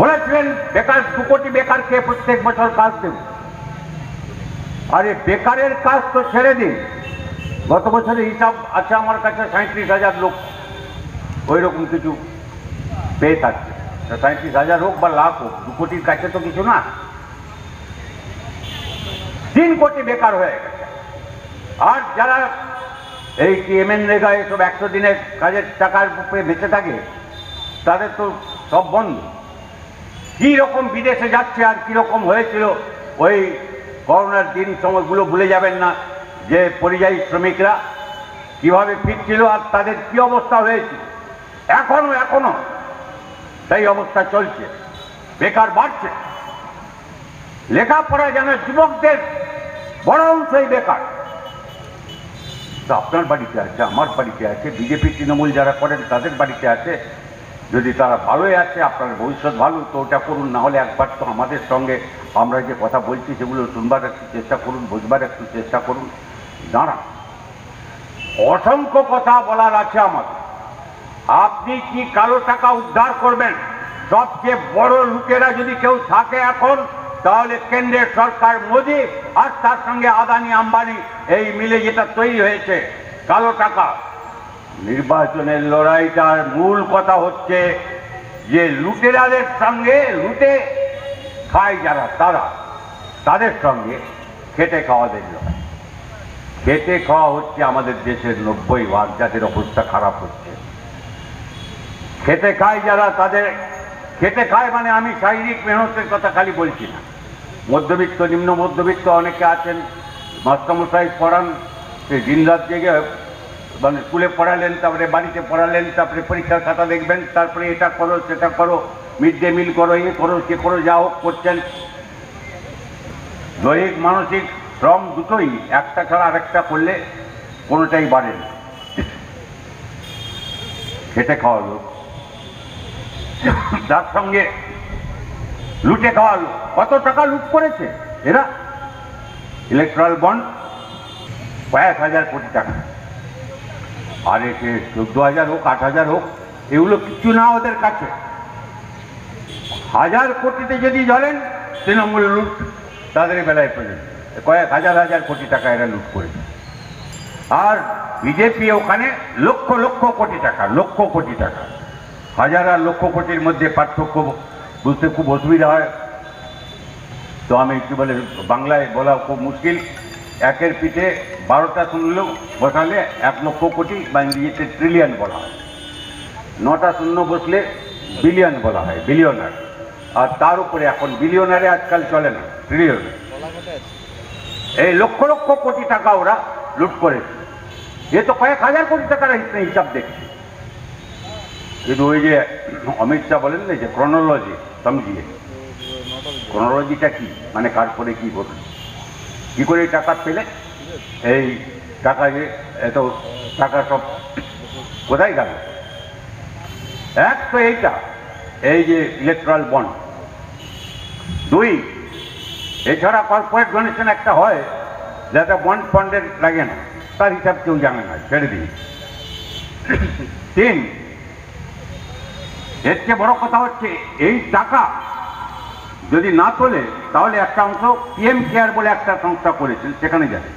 বলেছিলেন বেকার 2 কোটি বেকারকে প্রত্যেক বছর কাজ দেব। আরে বেকারের কাজ তো ছেড়ে দিন, গত বছরের হিসাব আছে আমার কাছে 37,000 লোক ওই রকম কিছু পেয়ে থাকছে। 37,000 হোক বা লাখ হোক, 2 কোটির কাছে তো কিছু না। 3 কোটি বেকার হয়ে গেছে। আর যারা এই MNREGA এসব 100 দিনের কাজের টাকার উপরে বেঁচে থাকে তাদের তো সব বন্ধ। কি রকম বিদেশে যাচ্ছে আর কি রকম হয়েছিল ওই করোনার দিন সময়গুলো ভুলে যাবেন না, যে পরিযায়ী শ্রমিকরা কিভাবে ফিরছিল আর তাদের কি অবস্থা হয়েছিল। এখনো সেই অবস্থা চলছে, বেকার বাড়ছে। লেখাপড়া জানা যুবকদের বড় অংশই বেকার। তো আপনার বাড়িতে আছে, আমার বাড়িতে আছে, বিজেপি তৃণমূল যারা করেন তাদের বাড়িতে আছে। যদি তারা ভালোই আছে, আপনার ভবিষ্যৎ ভালো, তো ওটা করুন। না হলে একবার তো আমাদের সঙ্গে আমরা যে কথা বলছি সেগুলো শুনবার একটু চেষ্টা করুন, বুঝবার একটু চেষ্টা করুন। দাঁড়ান, অসংখ্য কথা বলার আছে আমাদের। আপনি কি কালো টাকা উদ্ধার করবেন? সবচেয়ে বড় লুটেরা যদি কেউ থাকে এখন, তাহলে কেন্দ্রের সরকার মোদি আর তার সঙ্গে আদানি আম্বানি এই মিলে যেটা তৈরি হয়েছে কালো টাকা। নির্বাচনের লড়াইটার মূল কথা হচ্ছে যে লুটেরাদের সঙ্গে, লুটে খায় যারা তাদের সঙ্গে খেটে খাওয়াদের লড়াই। খেটে খাওয়া হচ্ছে আমাদের দেশের 90% যাদের অবস্থা খারাপ হচ্ছে। খেটে খায় যারা, তাদের খেটে খায় মানে আমি শারীরিক মেহনতের কথা খালি বলছি না। মধ্যবিত্ত, নিম্ন মধ্যবিত্ত অনেকে আছেন, মাস্টারমশাই পড়ান, সেই দিনরাত জেগে মানে স্কুলে পড়ালেন, তারপরে বাড়িতে পড়ালেন, তারপরে পরীক্ষার খাতা দেখবেন, তারপরে এটা করো সেটা করো, মিড ডে মিল করো, এ করো সে করো, যা হোক করছেন। দৈহিক মানসিক শ্রম দুটোই, একটা ছাড়া আরেকটা করলে কোনোটাই বাড়ে না। খেটে খাওয়া লোক, তার সঙ্গে লুটে খাওয়া লোক। কত টাকা লুট করেছে এরা? ইলেকট্রাল বন্ড কয়েক হাজার কোটি টাকা। আর এসে 14,000 হোক 8,000 হোক, এগুলো কিছু না ওদের কাছে। 1000 কোটিতে যদি ধরেন তৃণমূল লুট, তাদের বেলায় পর্যন্ত কয়েক হাজার কোটি টাকা এরা লুট করেছে। আর বিজেপি ওখানে লক্ষ লক্ষ কোটি টাকা, লক্ষ কোটি টাকা। হাজার আর লক্ষ কোটির মধ্যে পার্থক্য বুঝতে খুব অসুবিধা হয়। তো আমি কি বলে, বাংলায় বলা খুব মুশকিল। একের পিঠে 12টা শূন্য বসালে 1 লক্ষ কোটি, বা ইংরেজিতে ট্রিলিয়ন বলা হয়। 9টা শূন্য বসলে বিলিয়ন বলা হয়, বিলিয়নার। আর তার উপরে এখন বিলিয়নারে আজকাল চলে না, ট্রিলিয়ন। এই লক্ষ লক্ষ কোটি টাকা ওরা লুট করেছে। এ তো কয়েক হাজার কোটি টাকার হিসাব দেখছে। কিন্তু ওই যে অমিত শাহ বলেন না যে ক্রোনোলজি সমঝিয়ে, ক্রোনোলজিটা কি মানে কার পরে কি বলুন, কি করে টাকা পেলে, এই টাকা যে এত টাকা সব কোথায় গেল? এক তো এইটা, এই যে ইলেকট্রাল বন্ড। 2, এছাড়া কর্পোরেট ডোনেশন একটা হয় যাতে বন্ড ফন্ডের লাগে না, তার হিসাব কেউ জানে না, ছেড়ে দিই। 3, এর চেয়ে বড় কথা হচ্ছে এই টাকা যদি না তোলে তাহলে একটা অংশ PM কেয়ার বলে একটা সংস্থা করেছেন, সেখানে যাবে।